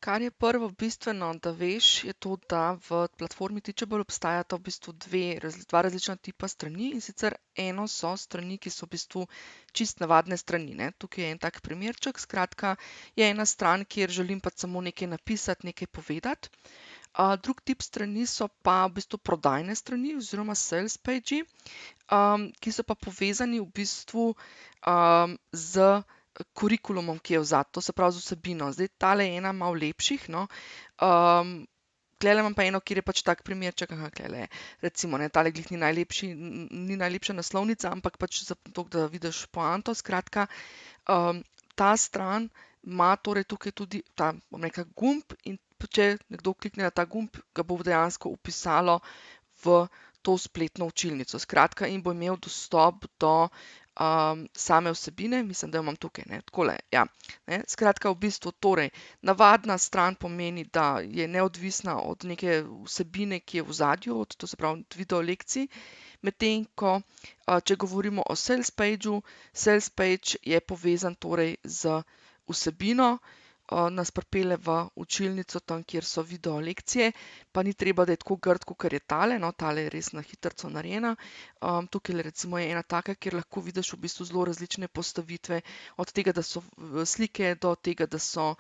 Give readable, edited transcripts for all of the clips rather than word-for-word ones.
Kar je prvo bistveno, da veš, je to, da v platformi Teachable obstajata v bistvu dva različna tipa strani, in sicer eno so strani, ki so v bistvu čist navadne strani, ne. Tukaj je en tak primerček, skratka, je ena stran, kjer želim pač samo nekaj napisati, nekaj povedati. Drug tip strani so pa v bistvu prodajne strani oziroma sales pagei, ki so pa povezani v bistvu z kurikulumom, ki je vzat, to se pravi z vsebino. Zdaj, tale je ena malo lepših, no. Tulele imam pa eno, kjer je pač tak primerček, tulele je, recimo, ne, tale glih ni najlepši, ni najlepša naslovnica, ampak pač zato, da vidiš poanto. Skratka, ta stran ima torej tukaj tudi ta, bom rekla, gumb, in če nekdo klikne na ta gumb, ga bo dejansko vpisalo v to spletno učilnico. Skratka, in bo imel dostop do same vsebine, mislim, da jo imam tukaj, ne, takole, ja. Ne, skratka, v bistvu, torej, navadna stran pomeni, da je neodvisna od neke vsebine, ki je v ozadju, to se pravi od video lekcij, medtem ko, če govorimo o sales pageu, sales page je povezan torej z vsebino, nas pripelje v učilnico, tam, kjer so video lekcije, pa ni treba, da je tako grd, kakor je tale, no, tale je res na hitrico narejena. Tukajle recimo je ena taka, kjer lahko vidiš v bistvu zelo različne postavitve, od tega, da so slike, do tega, da so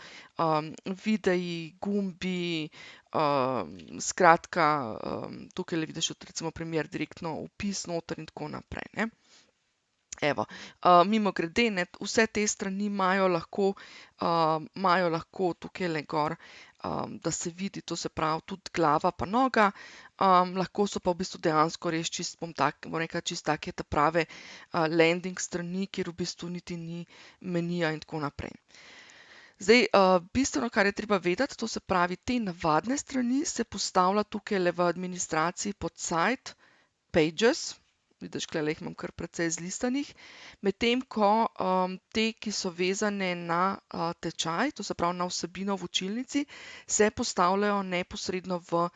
videi, gumbi, skratka, tukajle vidiš recimo primer direktno vpis noter in tako naprej, ne. Evo, mimogrede, ne, vse te strani imajo lahko tukajle gor, da se vidi, to se pravi tudi glava pa noga, lahko so pa v bistvu dejansko res čist, bom rekla, čist take ta prave landing strani, kjer v bistvu niti ni menija in tako naprej. Zdaj, bistveno, kar je treba vedeti, to se pravi, te navadne strani se postavlja tukajle v administraciji pod site Pages. Vidiš, tulele jih imam kar precej zlistanih, medtem ko te, ki so vezane na tečaj, to se pravi na vsebino v učilnici, se postavljajo neposredno v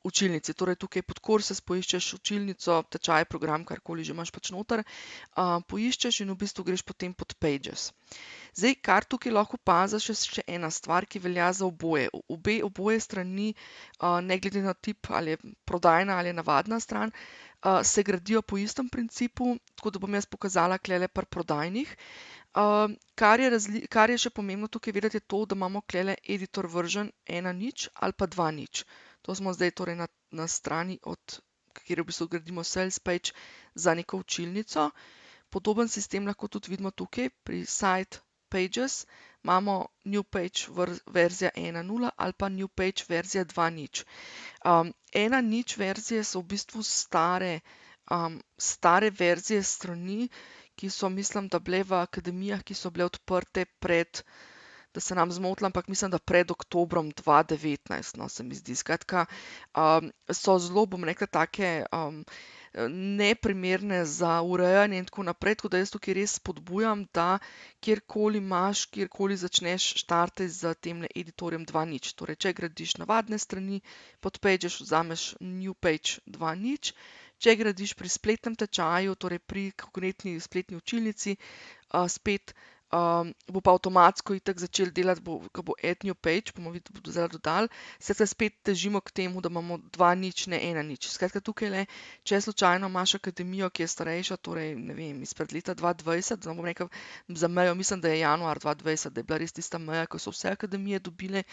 učilnici. Torej, tukaj pod Courses poiščeš učilnico, tečaj, program, karkoli že imaš pač noter, poiščeš in v bistvu greš potem pod Pages. Zdaj, kar tukaj lahko opaziš, je še ena stvar, ki velja za oboje. Oboje strani, ne glede na tip, ali je prodajna ali je navadna stran, se gradijo po istem principu, tako da bom jaz pokazala tulele pri prodajnih. Kar je še pomembno tukaj vedeti, je to, da imamo tulele editor version 1.0 ali pa 2.0. To smo zdaj torej na strani, kjer v bistvu gradimo sales page za neko učilnico. Podoben sistem lahko tudi vidimo tukaj pri site Pages. Imamo new page verzija 1.0 ali pa new page verzija 2.0. 1.0 verzije so v bistvu stare verzije strani, ki so, mislim, da bile v akademijah, ki so bile odprte pred, da se nam zmotila, ampak mislim, da pred oktobrom 2019, no, se mi zdi. Skratka, so zelo, bom rekla, take neprimerne za urejanje in tako naprej, tako da jaz tukaj res spodbujam, da kjerkoli začneš, štartaj s temle editorjem 2.0. Torej, če gradiš navadne strani, pod Pages vzameš new page 2.0. Če gradiš pri spletnem tečaju, torej pri konkretni spletni učilnici, spet bo pa avtomatsko itak začel delati, ko bo add new page, bomo zdaj dodali, spet težimo k temu, da imamo 2.0, ne 1.0. Skratka, tukajle, če slučajno imaš akademijo, ki je starejša, torej, ne vem, izpred leta 2020, bom rekla, za mejo, mislim, da je januar 2020, da je bila res tista meja, ko so vse akademije dobile.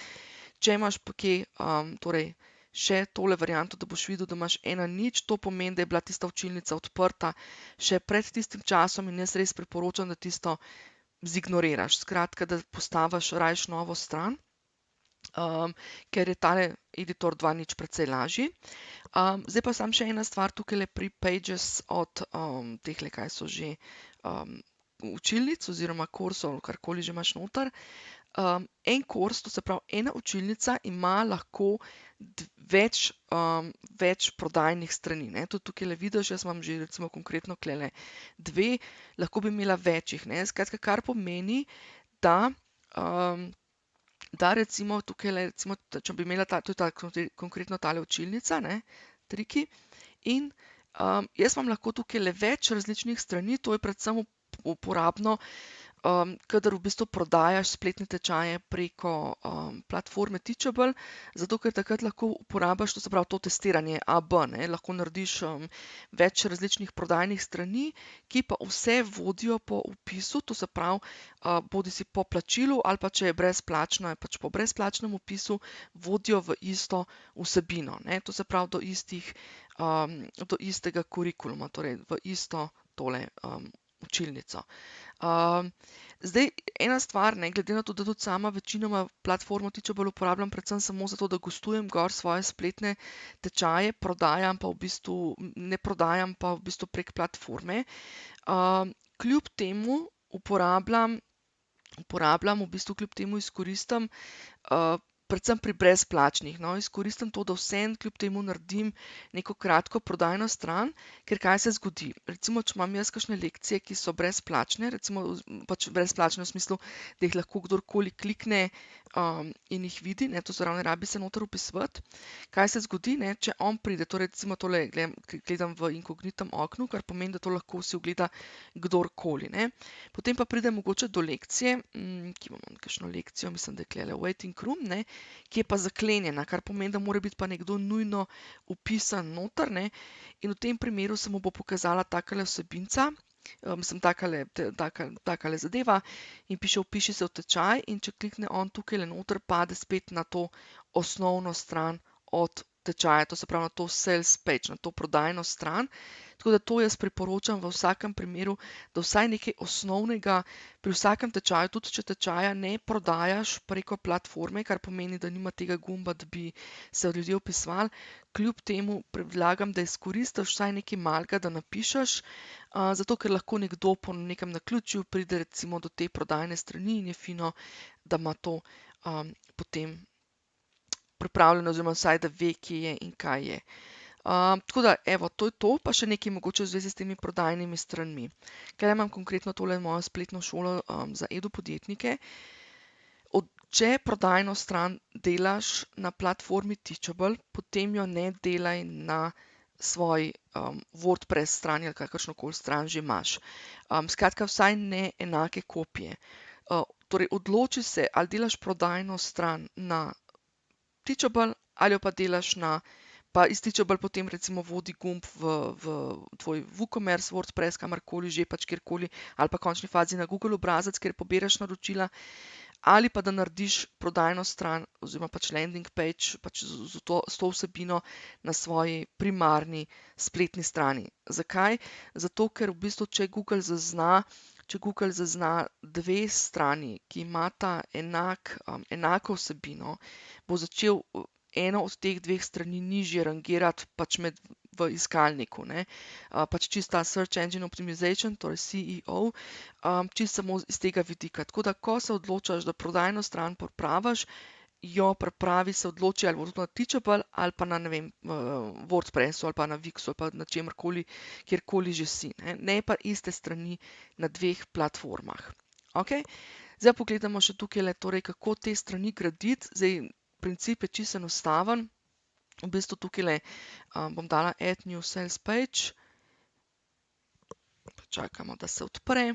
Če imaš pa kje, torej, še tole varianto, da boš videl, da imaš 1.0, to pomeni, da je bila tista učilnica odprta še pred tistim časom, in jaz res priporočam, da tisto zignoriraš. Skratka, da postaviš rajš novo stran, ker je tale editor 2.0 precej lažji. Zdaj pa samo še ena stvar tukajle pri Pages od tehle, kaj so že, učilnic oziroma kursov, karkoli že imaš noter. En kurs, to se pravi ena učilnica, ima lahko več prodajnih strani, ne. Tudi tukajle vidiš, jaz imam že recimo konkretno tulele dve, lahko bi imela večjih, ne. Skratka, kar pomeni, da recimo tukajle, recimo, če bi imela to je konkretno tale učilnica, ne, Triki, in jaz imam lahko tukajle več različnih strani, to je predvsem uporabno kadar v bistvu prodajaš spletne tečaje preko platforme Teachable, zato ker takrat lahko uporabiš, to se pravi to testiranje AB, ne, lahko narediš več različnih prodajnih strani, ki pa vse vodijo po vpisu, to se pravi bodisi po plačilu ali pa če je brezplačno, je pač po brezplačnem vpisu, vodijo v isto vsebino, ne, to se pravi do istega kurikuluma, torej v isto tole učilnico. Zdaj, ena stvar, ne, glede na to, da tudi sama večinoma platformo Teachable uporabljam predvsem samo zato, da gostujem gor svoje spletne tečaje, prodajam pa v bistvu, ne prodajam pa v bistvu prek platforme. Kljub temu uporabljam, v bistvu kljub temu izkoristim, predvsem pri brezplačnih, no, izkoristim to, da vseeno kljub temu naredim neko kratko prodajno stran, ker kaj se zgodi? Recimo, če imam jaz kakšne lekcije, ki so brezplačne, recimo pač brezplačne v smislu, da jih lahko kdorkoli klikne in jih vidi, ne, to se pravi, ne rabi se noter vpisovati. Kaj se zgodi, ne, če on pride, torej recimo tole gledam v inkognitem oknu, kar pomeni, da to lahko si ogleda kdorkoli, ne. Potem pa pride mogoče do lekcije, ki imamo kakšno lekcijo, mislim, da je tukajle waiting room, ne, ki je pa zaklenjena, kar pomeni, da mora biti pa nekdo nujno vpisan noter, ne, in v tem primeru se mu bo pokazala takale vsebinca, mislim, takale zadeva in piše vpiši se v tečaj in če klikne on tukajle noter, pade spet na to osnovno stran od tečaja, to se pravi na to sales page, na to prodajno stran. Tako da to jaz priporočam v vsakem primeru, da vsaj nekaj osnovnega pri vsakem tečaju, tudi če tečaja ne prodajaš preko platforme, kar pomeni, da nima tega gumba, da bi se ljudje vpisovali, kljub temu predlagam, da izkoristiš vsaj nekaj malega, da napišeš, zato ker lahko nekdo po nekem naključju pride recimo do te prodajne strani in je fino, da ima to potem pripravljeno oziroma vsaj, da ve, kje je in kaj je. Tako da, evo, to je to, pa še nekaj mogoče v zvezi s temi prodajnimi stranmi. Kaj imam konkretno tole mojo spletno šolo za edupodjetnike. Če prodajno stran delaš na platformi Teachable, potem jo ne delaj na svoji WordPress strani ali kakršnokoli stran že imaš. Skratka, vsaj ne enake kopije. Torej, odloči se, ali delaš prodajno stran na Teachable ali jo pa delaš na, pa iz Teachable potem recimo vodi gumb v tvoj WooCommerce, WordPress, kamorkoli že, pač kjerkoli, ali pa v končni fazi na Google obrazec, kjer pobiraš naročila, ali pa da narediš prodajno stran oziroma pač landing page pač s to vsebino na svoji primarni spletni strani. Zakaj? Zato, ker v bistvu, če Google zazna dve strani, ki imata enako vsebino, bo začel eno od teh dveh strani nižje rangirati pač v iskalniku, ne. Pač čista Search Engine Optimization, torej SEO, čisto samo iz tega vidika. Tako da, ko se odločaš, da prodajno stran pripraviš, jo pripravi, se odloči, ali bo to na Teachable ali pa na, ne vem, WordPressu ali pa na Wixu ali pa na čemerkoli, kjerkoli že si, ne. Ne pa iste strani na dveh platformah. Okej? Zdaj pogledamo še tukajle, torej, kako te strani graditi. Zdaj, princip je čisto enostaven. V bistvu tukajle bom dala Add New Sales Page. Počakamo, da se odpre.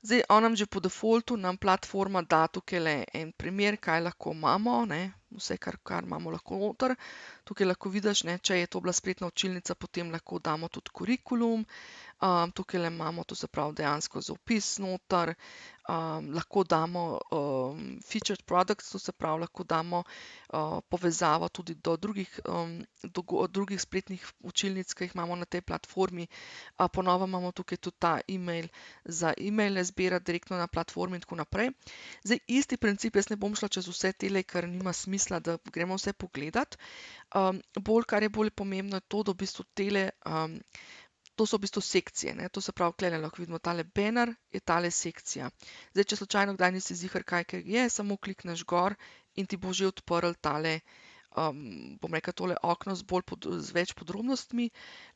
Zdaj, on nam že po defaultu nam platforma da tukajle en primer, kaj lahko imamo, ne, vse, kar imamo lahko noter. Tukaj lahko vidiš, ne, če je to bila spletna učilnica, potem lahko damo tudi kurikulum. Tukajle imamo, to se pravi dejansko za vpis noter. Lahko damo featured products, to se pravi, lahko damo povezavo tudi do drugih spletnih učilnic, ki jih imamo na tej platformi. Po novem imamo tukaj tudi ta e-mail za e-maile zbirati direktno na platformi in tako naprej. Zdaj, isti princip, jaz ne bom šla čez vse tele, ker nima smisla, da gremo vse pogledat. Kar je bolj pomembno, je to, da v bistvu tele, to so v bistvu sekcije, ne, to se pravi, tukajle lahko vidimo tale banner, je tale sekcija. Zdaj, če slučajno kdaj nisi ziher, kaj je, samo klikneš gor in ti bo že odprl tale, bom rekla, tole okno z več podrobnostmi.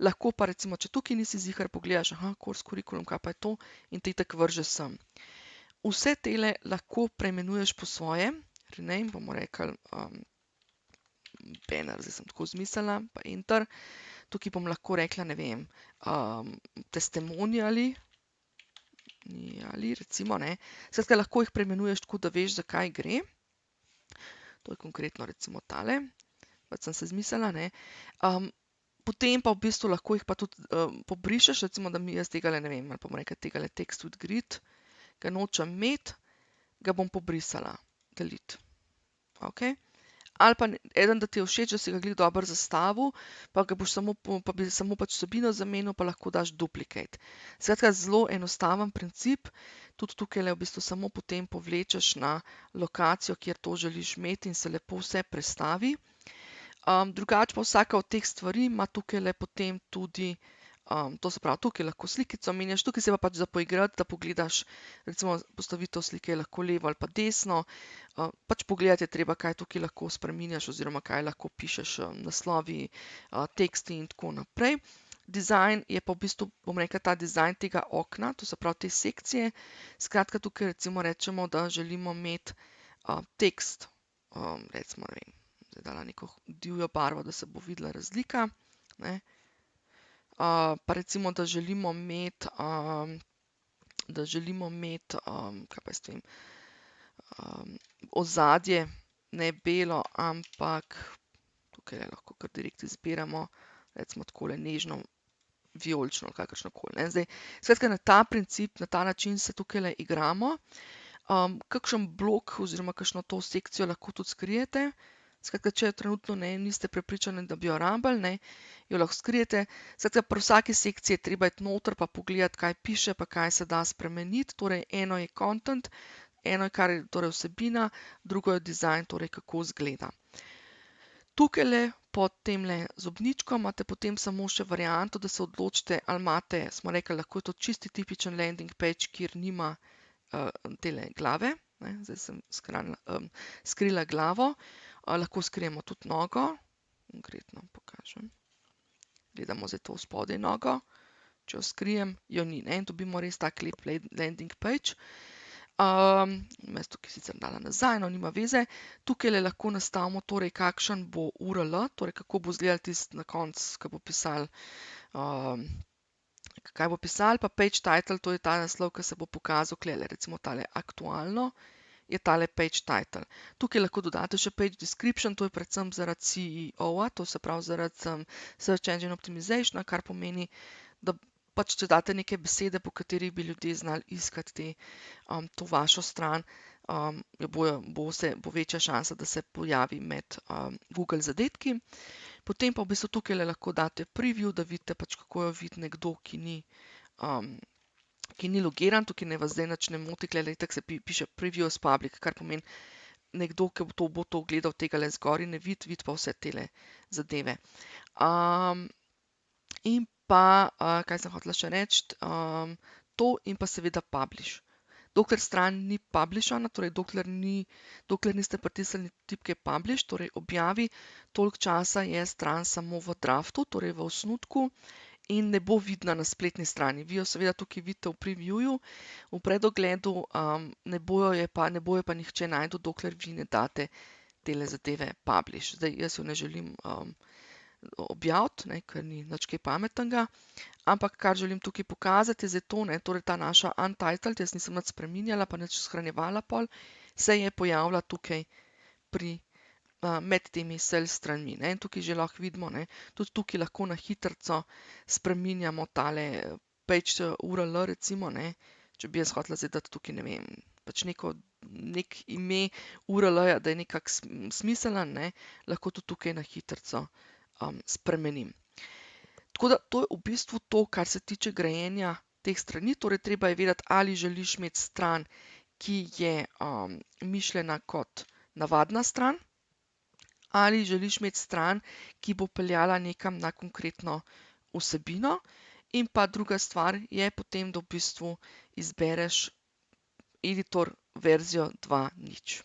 Lahko pa recimo, če tukaj nisi ziher, pogledaš, course curriculum, kaj pa je to, in te tako vrže sem. Vse tele lahko preimenuješ po svoje, rename, bomo rekli banner, zdaj sem tako zmislila, pa enter. Tukaj bom lahko rekla, ne vem, testimoniali, recimo, ne. Skratka, lahko jih preimenuješ tako, da veš, zakaj gre. To je konkretno recimo tale, pač sem se zmislila, ne. Potem pa v bistvu lahko jih pa tudi pobrišeš, recimo, da mi jaz tegale, ne vem, ali pa bom rekla tegale text with grid, ga nočem imeti, ga bom pobrisala, delete. Ok. Ali pa eden, da ti je všeč, da si ga glih dobro zastavil, pa bi samo pač vsebino zamenil, pa lahko daš duplicate. Skratka, zelo enostaven princip, tudi tukaj v bistvu samo potem povlečeš na lokacijo, kjer to želiš imeti in se lepo vse prestavi. Drugače pa vsaka od teh stvari ima tukaj potem tudi, to se pravi, tukaj lahko slikico menjaš, tukaj se pa pač za poigrati, da pogledaš, recimo postavitev slike je lahko levo ali pa desno, pač pogledati je treba, kaj tukaj lahko spreminjaš oziroma kaj lahko pišeš, naslovi, teksti in tako naprej. Dizajn je pa v bistvu, bom rekla, ta dizajn tega okna, to se pravi te sekcije. Skratka, tukaj recimo rečemo, da želimo imeti tekst, recimo, ne vem, zdaj dala neko divjo barvo, da se bo videla razlika, ne. Pa recimo, da želimo imeti, kaj pa jaz vem, ozadje, ne belo, ampak tukaj lahko kar direkt izbiramo, recimo takole nežno vijolično ali kakršnokoli, ne. Zdaj, skratka, na ta princip, na ta način se tukajle igramo. Kakšen blok oziroma kakšno to sekcijo lahko tudi skrijete. Skratka, če trenutno niste prepričani, da bi jo rabili, ne, jo lahko skrijete. Skratka, pri vsaki sekciji je treba iti noter pa pogledati, kaj piše pa kaj se da spremeniti. Torej, eno je content, eno je, kar je torej vsebina, drugo je dizajn, torej kako izgleda. Tukajle pod temle zobničkom imate potem samo še varianto, da se odločite, ali imate, smo rekli, lahko je to čisti tipičen landing page, kjer nima tele glave, ne. Zdaj sem skrila glavo. Lahko skrijemo tudi nogo, konkretno pokažem. Gledamo zdaj to spodaj nogo, če jo skrijem, jo ni, ne, in dobimo res tak lep landing page. Jaz tukaj sicer dala nazaj, no, nima veze. Tukajle lahko nastavimo, torej, kakšen bo URL, torej, kako bo izgledal tisti na koncu, kaj bo pisalo, pa page title, to je ta naslov, ki se bo pokazal tulele, recimo tale aktualno, je tale page title. Tukaj lahko dodate še page description, to je predvsem zaradi CEO-a, to se pravi zaradi Search Engine Optimizationa, kar pomeni, da pač če date neke besede, po katerih bi ljudje znali iskati to vašo stran, bo večja šansa, da se pojavi med Google zadetki. Potem pa v bistvu tukaj lahko date preview, da vidite pač, kako jo vidi nekdo, ki ni logiran. Tukaj naj vas zdaj nič ne moti, tulele itak se piše preview as public, kar pomeni, nekdo, ki bo to gledal tegale zgoraj, ne vidi pa vse tele zadeve. In pa, kaj sem hotela še reči, to in pa seveda publish. Dokler stran ni publishana, torej dokler niste pritisnili tipke publish, torej objavi, toliko časa je stran samo v draftu, torej v osnutku, in ne bo vidna na spletni strani. Vi jo seveda tukaj vidite v previewju, v predogledu, ne bo jo pa nihče našel, dokler vi ne date tele zadeve publish. Zdaj, jaz jo ne želim objaviti, ne, ker ni nič kaj pametnega, ampak kar želim tukaj pokazati je zdaj to, ne, torej ta naša untitled, jaz nisem nič spreminjala pa nič shranjevala pol, se je pojavila tukaj med temi sales stranmi, ne, in tukaj že lahko vidimo, ne, tudi tukaj lahko na hitrico spreminjamo tale page URL, recimo, ne, če bi jaz hotela zdaj dati tukaj, ne vem, pač nek ime URL-ja, da je nekako smiseln, ne, lahko tudi tukaj na hitrico spremenim. Tako da to je v bistvu to, kar se tiče grajenja teh strani, torej treba je vedeti, ali želiš imeti stran, ki je mišljena kot navadna stran, ali želiš imeti stran, ki bo peljala nekam na konkretno vsebino, in pa druga stvar je potem, da v bistvu izbereš editor verzijo 2.0.